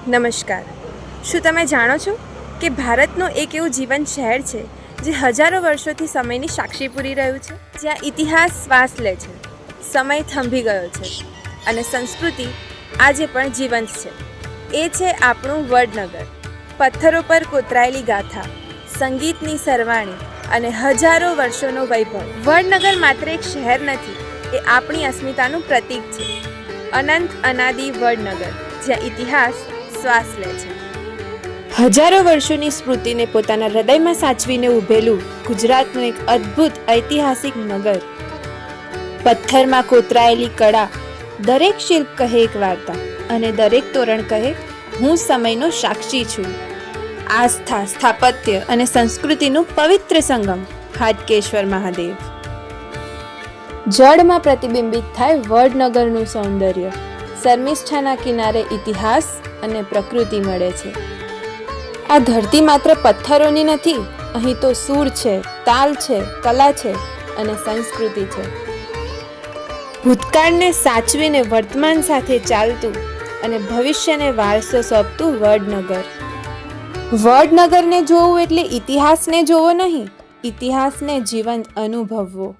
નમસ્કાર. શું તમે જાણો છો કે ભારતનું એક એવું જીવંત શહેર છે જે હજારો વર્ષોથી સમયની સાક્ષી પૂરી રહ્યું છે, જ્યાં ઇતિહાસ શ્વાસ લે છે, સમય થંભી ગયો છે અને સંસ્કૃતિ આજે પણ જીવંત છે. એ છે આપણું વડનગર. પથ્થરો પર કોતરાયેલી ગાથા, સંગીતની સરવાણી અને હજારો વર્ષોનો વૈભવ. વડનગર માત્ર એક શહેર નથી, એ આપણી અસ્મિતાનું પ્રતીક છે. અનંત અનાદિ વડનગર, જ્યાં ઇતિહાસ શ્વાસ લે છે. હજારો વર્ષોની સ્મૃતિને પોતાના હૃદયમાં સાચવીને ઊભેલું ગુજરાતનું એક અદ્ભુત ઐતિહાસિક નગર. પથ્થરમાં કોતરાયેલી કળા, દરેક શિલ્પ કહે એક વાર્તા અને દરેક તોરણ કહે હું સમયનો સાક્ષી છું. આસ્થા, સ્થાપત્ય અને સંસ્કૃતિનું પવિત્ર સંગમ. હાટકેશ્વર મહાદેવ. જળમાં પ્રતિબિંબિત થાય વડનગરનું સૌંદર્ય. શર્મિષ્ઠાના કિનારે ઇતિહાસ અને પ્રકૃતિ મળે છે. આ ધરતી માત્ર પથ્થરોની નથી, અહીં તો સૂર છે, તાલ છે, કલા છે અને સંસ્કૃતિ છે. ભૂતકાળને સાચવીને વર્તમાન સાથે ચાલતું અને ભવિષ્યને વારસો સોંપતું વડનગર. વડનગરને જોવું એટલે ઇતિહાસને જોવો નહીં, ઇતિહાસને જીવંત અનુભવવો.